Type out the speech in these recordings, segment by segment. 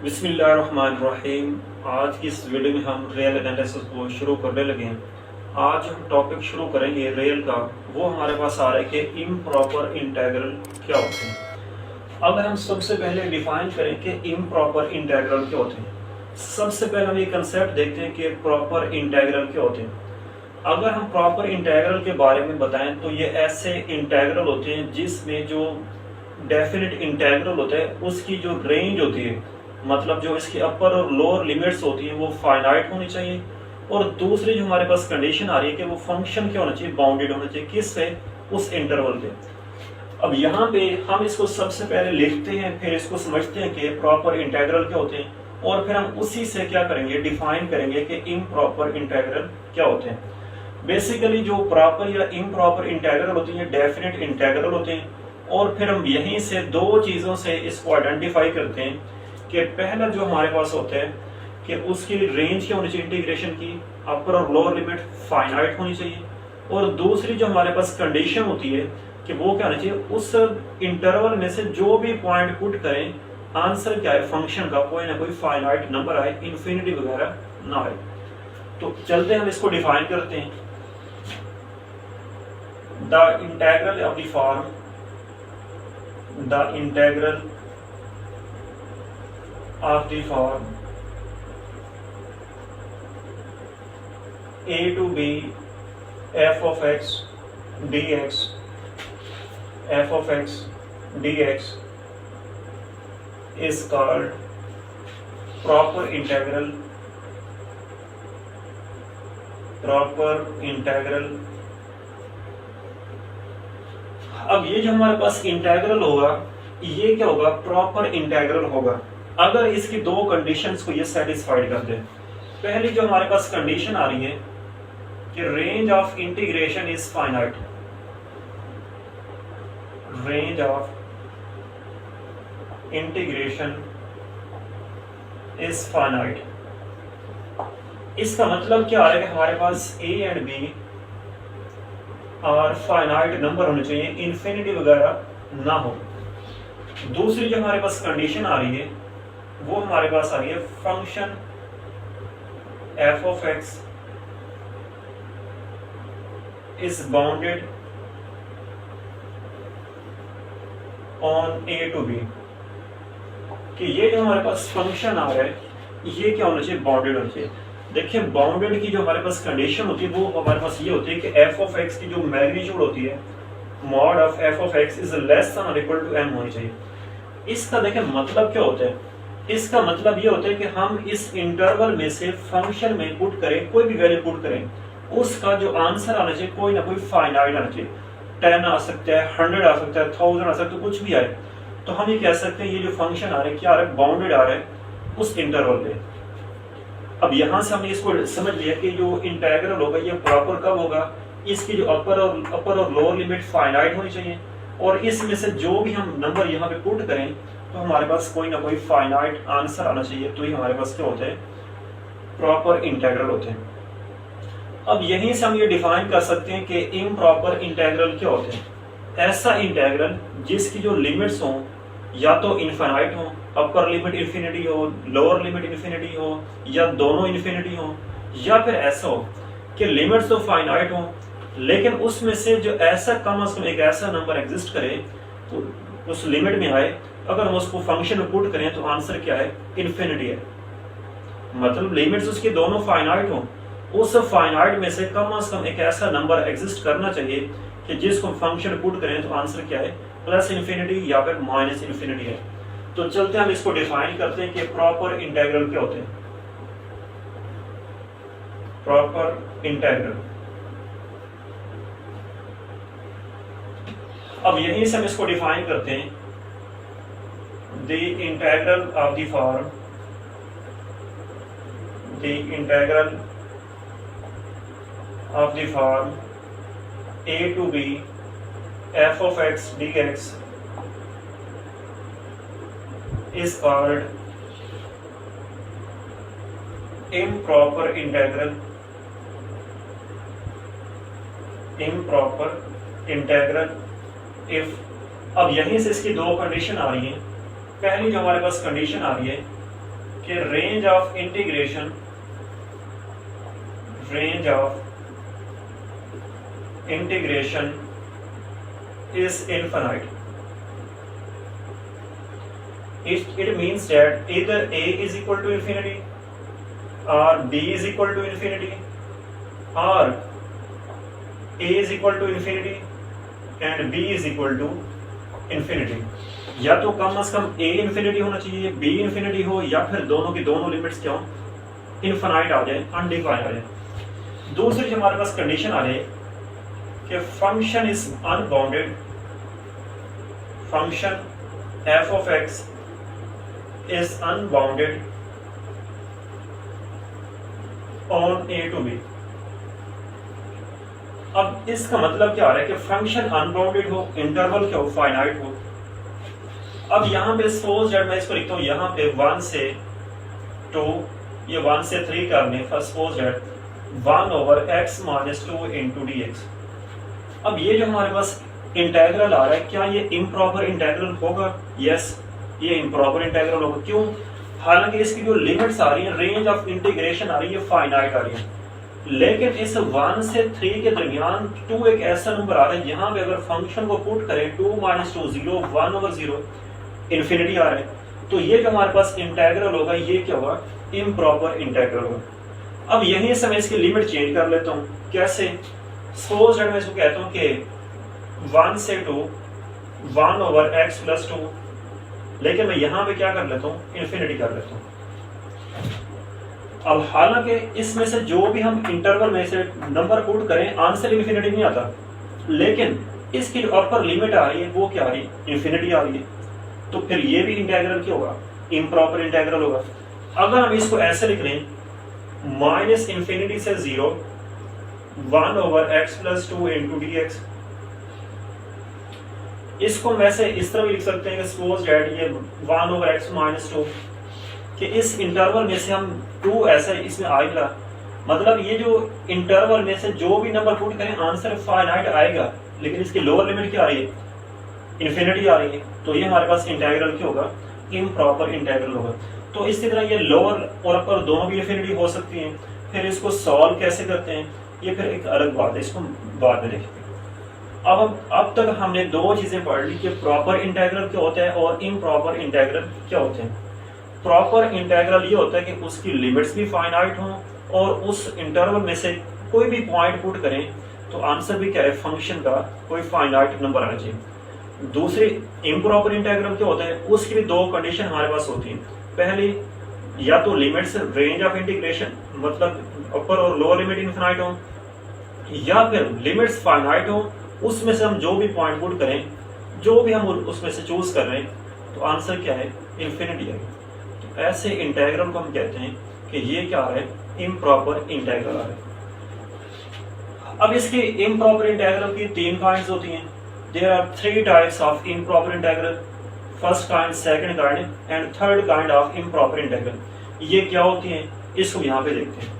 बिस्मिल्लाहिर्रहमानिर्रहीम। आज की इस वीडियो में हम रियल एनालिसिस को शुरू करने लगे हैं। आज हम टॉपिक शुरू करेंगे रियल का। वो हमारे पास आ रहा है कि इम्प्रॉपर इंटीग्रल क्या होते हैं। अगर हम सबसे पहले डिफाइन करें कि इम्प्रॉपर इंटीग्रल क्या होते हैं, सबसे पहले हम ये कंसेप्ट देखते हैं कि प्रॉपर इंटीग्रल क्या होते हैं। अगर हम प्रॉपर इंटीग्रल के बारे में बताएं तो ये ऐसे इंटीग्रल होते हैं जिसमें जो डेफिनेट इंटीग्रल होता है उसकी जो रेंज होती है, मतलब जो इसकी अपर और लोअर लिमिट्स होती हैं वो फाइनाइट होनी चाहिए। और दूसरी जो हमारे पास कंडीशन आ रही है कि वो फंक्शन क्या होना चाहिए, बाउंडेड होना चाहिए। किस पे? उस इंटरवल पे। अब यहाँ पे हम इसको सबसे पहले लिखते हैं, फिर इसको समझते हैं कि प्रॉपर इंटीग्रल क्या होते हैं, और फिर हम उसी से क्या करेंगे, डिफाइन करेंगे कि इम्प्रॉपर इंटीग्रल क्या होते हैं। बेसिकली जो प्रॉपर या इम्प्रॉपर इंटीग्रल होते हैं डेफिनेट इंटीग्रल होते हैं। और फिर हम यहीं से दो चीज़ों से इसको आइडेंटिफाई करते हैं कि पहला जो हमारे पास होता है कि उसकी रेंज क्या होनी चाहिए, इंटीग्रेशन की अपर और लोअर लिमिट फाइनाइट होनी चाहिए। और दूसरी जो हमारे पास कंडीशन होती है कि वो क्या होना चाहिए, उस इंटरवल में से जो भी पॉइंट पुट करें आंसर क्या है, फंक्शन का कोई ना कोई फाइनाइट नंबर आए, इन्फिनिटी वगैरह ना आए। तो चलते हम इसको डिफाइन करते हैं। The integral of the form, the integral of the form a to b f of x dx is called proper integral अब ये जो हमारे पास इंटीग्रल होगा ये क्या होगा, प्रॉपर इंटीग्रल होगा अगर इसकी दो कंडीशंस को ये सेटिस्फाइड कर दे। पहली जो हमारे पास कंडीशन आ रही है कि range of integration is finite, range of integration is finite. इसका मतलब क्या आ रहा है कि हमारे पास a एंड b और फाइनाइट नंबर होने चाहिए, इन्फिनिटी वगैरह ना हो। दूसरी जो हमारे पास कंडीशन आ रही है वो हमारे पास आ रही है function f of x is bounded on a to b, कि ये जो हमारे पास फंक्शन आ रहा है ये क्या होना चाहिए, बाउंडेड होना चाहिए। देखिए बाउंडेड की जो हमारे पास कंडीशन होती है वो हमारे पास ये होती है कि f of x की जो मैग्नीट्यूड होती है mod of f of x is less than और इक्वल टू m होनी चाहिए। इसका देखिए मतलब क्या होता है, इसका मतलब ये होता है कि हम इस इंटरवल में से फंक्शन में पुट करें, कोई भी वैल्यू पुट करें, उसका जो आंसर आना चाहिए कोई ना कोई फाइनाइट आना चाहिए। 10 आ सकता है, 100 आ सकता है, 1000 आ सकता है, कुछ भी आए। तो हम ये कह सकते हैं ये जो फंक्शन आ रहा है क्या आ रहा है, बाउंडेड आ रहा है उस इंटरवल पे। अब यहाँ से हमने इसको समझ लिया कि जो इंटीग्रल होगा ये प्रॉपर कब होगा, इसकी जो अपर और लोअर लिमिट फाइनाइट होनी चाहिए, और इसमें से जो भी हम नंबर यहाँ पे पुट करें तो हमारे पास कोई ना कोई फाइनाइट आंसर आना चाहिए। तो ये हमारे पास क्या होते हैं, प्रॉपर इंटीग्रल होते हैं। अब यहीं से हम ये डिफाइन कर सकते हैं कि इम्प्रॉपर इंटीग्रल क्या होते हैं। ऐसा इंटीग्रल जिसकी जो लिमिट्स हों या तो इनफाइनाइट हो, अपर लिमिट इन्फिनिटी हो, लोअर लिमिट इन्फिनिटी हो, या दोनों इन्फिनिटी हो, या फिर ऐसा हो कि लिमिट्स तो फाइनाइट हो लेकिन उसमें से जो ऐसा कम से कम एक ऐसा नंबर एग्जिस्ट करे तो उस लिमिट में आए, अगर हम उसको फंक्शन में पुट करें तो आंसर क्या है, इन्फिनिटी है। मतलब लिमिट्स उसके दोनों फाइनाइट हो, उस फाइनाइट में से कम एक ऐसा नंबर एग्जिस्ट करना चाहिए कि जिसको फंक्शन में पुट करें तो आंसर क्या है, प्लस इन्फिनिटी या फिर माइनस इन्फिनिटी है। तो चलते हम इसको डिफाइन करते हैं कि प्रॉपर इंटीग्रल क्या होते हैं। प्रॉपर इंटीग्रल, अब यहीं से हम इसको डिफाइन करते हैं। The integral of the form, the integral of the form a to b f of x dx is called improper integral, improper integral if। अब यहीं से इसकी दो कंडीशन आ रही हैं। पहली जो हमारे पास कंडीशन आ रही है कि range of integration is infinite. It means that either a is equal to infinity or b is equal to infinity or a is equal to infinity and b is equal to infinity. या तो कम से कम a infinity होना चाहिए, b infinity हो, या फिर दोनों की दोनों लिमिट्स क्या हो, इनफाइनाइट आ जाए, अनडिफाइंड आ जाए। दूसरी जो हमारे पास कंडीशन आ रही है कि function is unbounded, function f of x is unbounded on a to b। अब इसका मतलब क्या आ रहा है कि फंक्शन अनबाउंडेड हो, इंटरवल क्या हो, फाइनाइट हो। अब यहाँ पे सपोज दैट मैं इसको लिखता हूँ, यहाँ पे 1 से 2 या 1 से 3 करने, first suppose that 1/x - 2 into dx। अब ये जो हमारे पास इंटेग्रल आ रहा है, क्या ये इम्प्रॉपर इंटेग्रल होगा? यस, ये इम्प्रॉपर इंटेग्रल होगा। क्यों? हालांकि इसकी जो लिमिट्स आ रही है, रेंज ऑफ इंटीग्रेशन आ रही है, फाइनाइट आ रही है, लेकिन इस 1 से 3 के दरमियान 2 एक ऐसा नंबर आ रहा है जहां पे अगर फंक्शन को पुट करें 2 - 2 0 1/0 इन्फिनिटी आ रहा है, तो ये जो हमारे पास इंटेग्रल होगा ये क्या होगा? इम्प्रॉपर इंटेग्रल होगा। अब यहीं से मैं इसकी लिमिट चेंज कर लेता हूँ। कैसे? सपोज दैट मैं इसको कहता हूँ कि 1 से 2 1/x + 2, लेकिन मैं यहाँ पे क्या कर लेता हूँ? इन्फिनिटी कर लेता हूँ। अब हालांकि इसमें से जो भी हम इंटरवल में से नंबर पुट करें, आंसर इन्फिनिटी नहीं आता, लेकिन इसकी जो अपर लिमिट आ रही है वो क्या आ रही है? इन्फिनिटी आ रही है। तो फिर ये भी इंटेग्रल क्या होगा? इम्प्रॉपर इंटेग्रल होगा। अगर हम इसको ऐसे लिख लें, -∞ से 0 1/x + 2 into dx, इसको वैसे इस तरह भी लिख सकते हैं कि सपोज दैट ये 1/x - 2 कि इस इंटरवल में से हम 2 ऐसा इसमें आएगा, मतलब ये जो इंटरवल में से जो भी नंबर पुट करें आंसर फाइनाइट आएगा, लेकिन इसकी लोअर लिमिट क्या आ रही है? इन्फिनिटी आ रही है। तो ये हमारे पास इंटेग्रल क्या होगा? इम्प्रॉपर इंटेग्रल होगा। तो इसी तरह ये लोअर और अपर दोनों भी इन्फिनिटी हो सकती हैं। फिर इसको सॉल्व कैसे करते हैं ये फिर एक अलग बात है, इसको बाद में देखेंगे। अब तक हमने दो चीजें पढ़ ली कि प्रॉपर इंटेग्रल क्या होता है और इम्प्रॉपर इंटेग्रल क्या होते हैं। प्रॉपर इंटेग्रल ये होता है कि उसकी लिमिट्स भी फाइनाइट हों और उस इंटरवल में से कोई भी पॉइंट पुट करें तो आंसर भी क्या है? फंक्शन का कोई फाइनाइट नंबर आना चाहिए। दूसरी इम्प्रॉपर इंटेग्रल क्या होता है? उसकी भी दो कंडीशन हमारे पास होती हैं। पहली, या तो लिमिट्स रेंज ऑफ इंटीग्रेशन मतलब अपर और लोअर लिमिट इनफाइनाइट हो, या फिर लिमिट्स फाइनाइट हो, उसमें से हम जो भी पॉइंट पुट करें, जो भी हम उसमें से चूज कर रहे हैं तो आंसर क्या है? इन्फिनिटी है। तो ऐसे इंटेग्रल को हम कहते हैं कि ये क्या आ रहा है? इम्प्रॉपर इंटेग्रल आ रहा है। अब इसकी इम्प्रॉपर इंटेग्रल की 3 काइंड्स होती हैं। There are 3 types of improper integral, first kind, second kind and third kind of improper integral. ये क्या होती हैं इसको यहाँ पे देखते हैं।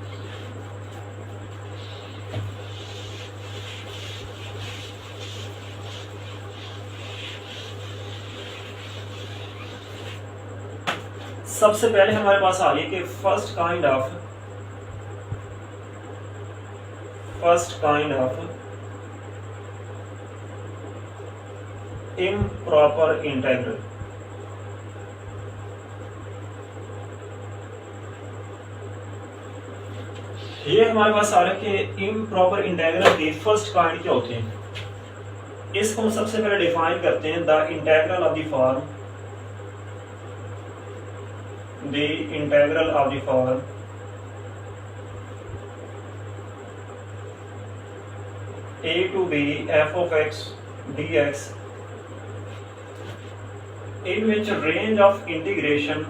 सबसे पहले हमारे पास आ गई कि first kind of improper integral. ये हमारे पास आ रहा है कि इम्प्रॉपर इंटेग्रल की फर्स्ट काइंड क्या होती है। इसको हम सबसे पहले डिफाइन करते हैं, the integral of the form a to b f of x dx in which range of integration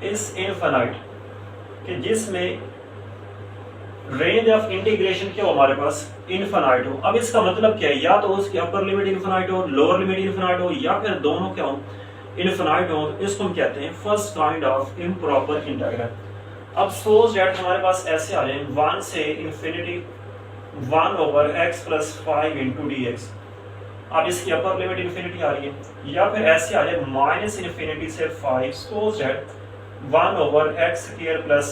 is infinite, कि जिसमें रेंज ऑफ इंटीग्रेशन क्या हो हमारे पास? इनफाइनाइट हो। अब इसका मतलब क्या है? या तो उसकी अपर लिमिट इनफाइनाइट हो, लोअर लिमिट इनफाइनाइट हो, या फिर दोनों क्या हो? इनफाइनाइट हो। इसको हम कहते हैं first kind of improper integral. अब सपोज दैट हमारे पास ऐसे आ जाए 1 से infinity 1/x+5 into D x. अब इसकी अपर लिमिट इन्फिनिटी आ रही है, या फिर ऐसे आ जाए -∞ से 5, suppose that 1/x² +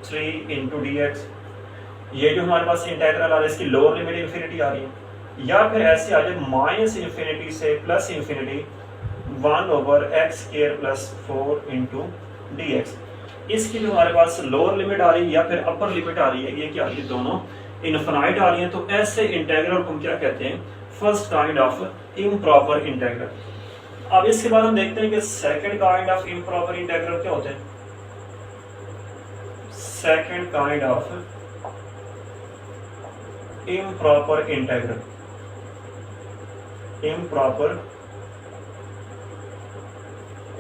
3 into D x. ये जो हमारे पास इंटेग्रल आ रहा है इसकी लोअर लिमिट इन्फिनिटी आ रही है, या फिर ऐसे आ जाए -∞ से +∞ 1/x² + 4 इंटू डी एक्स। इसकी जो हमारे पास लोअर लिमिट आ रही है या फिर अपर लिमिट आ रही है, ये क्या आ रही है, दोनों इनफाइनाइट आ रही है। तो ऐसे इंटेग्रल को हम क्या कहते हैं, first kind of improper integral. अब इसके बाद हम देखते हैं कि second kind of improper integral क्या होते हैं। Second kind of improper integral, improper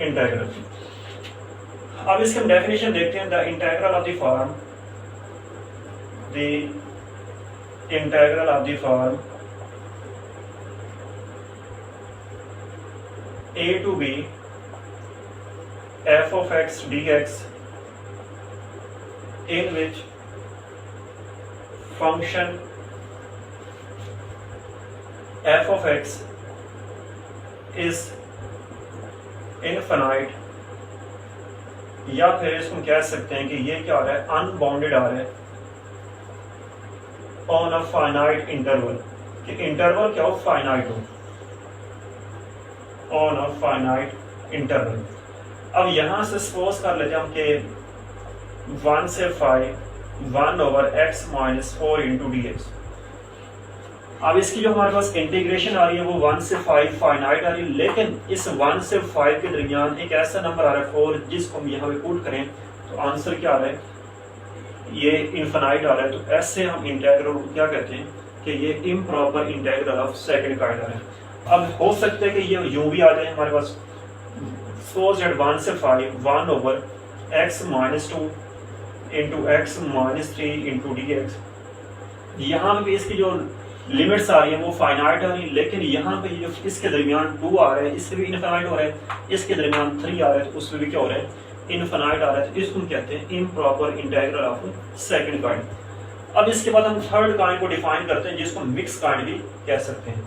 integral. अब इसके हम डेफिनेशन देखते हैं। The integral of the form, the integral of the form a to b f of x dx in which function f of x is infinite, या फिर इसको हम कह सकते हैं कि ये क्या आ रहा है, अनबाउंडेड आ रहा है ऑन अ फाइनाइट इंटरवल, कि इंटरवल क्या हो, फाइनाइट हो, ऑन अ फाइनाइट इंटरवल। अब यहां से सपोज कर लेते हैं हम कि 1 से 5 1/x - 4 इंटू डी एक्स। अब इसकी जो हमारे पास इंटीग्रेशन आ रही है वो 1 से 5 फाइनाइट आ रही है, लेकिन इस 1 से 5 के दरमियान एक ऐसा नंबर आ रहा है 4, जिसको हम यहाँ पे पुट करें तो आंसर क्या आ रहा है, ये इनफाइनाइट आ रहा है। तो ऐसे हम इंटेग्रल को क्या कहते हैं कि ये improper integral of second kind आ रहा है। अब हो सकता है कि ये यूं भी आ जाए हमारे पास, सपोज दैट 1 से 5 1/x - 2 into x - 3 into D x. यहाँ पे इसकी जो लिमिट्स आ रही है वो फाइनाइट आ रही है, लेकिन यहाँ पे जो इसके दरमियान 2 आ रहा है इससे भी इनफाइनाइट हो रहा है, इसके दरमियान 3 आ रहा है तो उसमें भी क्या हो रहा है, इनफाइनाइट आ रहा है। तो इसको हम कहते हैं improper integral of second kind. अब इसके बाद हम थर्ड काइंड को डिफाइन करते हैं, जिसको मिक्स काइंड भी कह सकते हैं,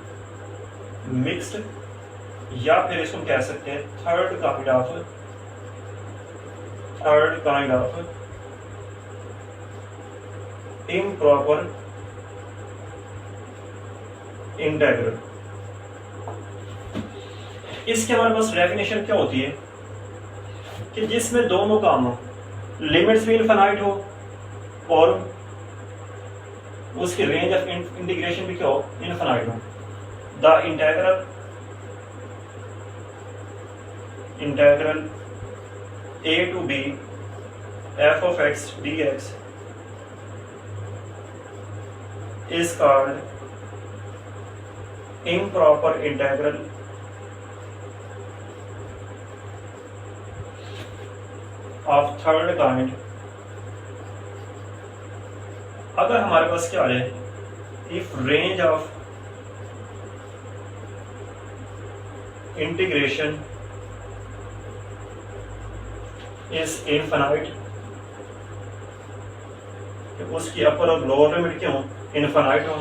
मिक्स्ड, या फिर इसको हम कह सकते हैं third kind of improper integral. इसके हमारे पास डेफिनेशन क्या होती है कि जिसमें दोनों काम हो, लिमिट्स भी इनफाइनाइट हो और उसकी रेंज ऑफ इंटीग्रेशन भी क्या हो, इनफाइनाइट हो। The integral a to b f of x dx is called improper integral of third kind। अगर हमारे पास क्या है, if range of integration is infinite, उसकी अपर और लोअर लिमिट क्या हो, इनफाइनाइट हो,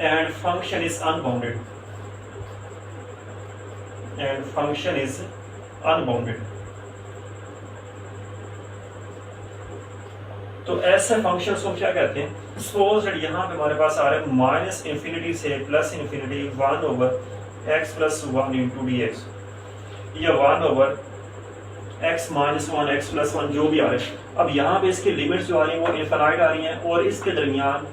and function is unbounded, तो ऐसे फंक्शंस को क्या कहते हैं, सपोज दैट यहाँ पे हमारे पास आ रहा है -∞ से +∞ 1/x + 1 इंटू डी एक्स, या 1/x - 1 x + 1 जो भी आ रहा है। अब यहाँ पे इसकी लिमिट्स जो आ रही है वो इनफाइनाइट आ रही हैं, और इसके दरमियान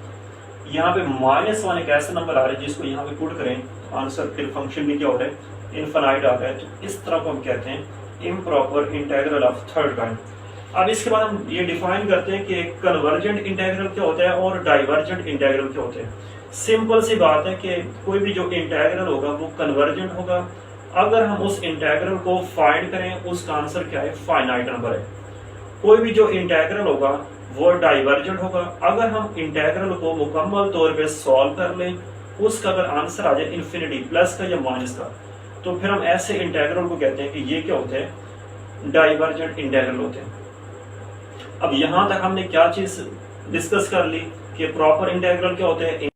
यहाँ पे -1 एक ऐसा नंबर आ रहा है जिसको यहाँ पे पुट करें आंसर फिर फंक्शन भी क्या हो रहा है, इनफाइनाइट आ रहा है। तो इस तरह को हम कहते हैं improper integral of third kind. अब इसके बाद हम ये डिफाइन करते हैं कि कन्वर्जेंट इंटेग्रल क्या होता है और डाइवर्जेंट इंटेग्रल क्या होते हैं। सिंपल सी बात है कि कोई भी जो इंटेग्रल होगा वो कन्वर्जेंट होगा अगर हम उस इंटेग्रल को फाइंड करें, उसका आंसर क्या है, फाइनाइट नंबर है। कोई भी जो इंटेग्रल होगा वो डाइवर्जेंट होगा अगर हम इंटेग्रल को मुकम्मल तौर पे सॉल्व कर लें, उसका अगर आंसर आ जाए इन्फिनिटी प्लस का या माइनस का, तो फिर हम ऐसे इंटेग्रल को कहते हैं कि ये क्या होते हैं, डाइवर्जेंट इंटेग्रल होते हैं। अब यहां तक हमने क्या चीज डिस्कस कर ली, कि प्रॉपर इंटीग्रल क्या होते हैं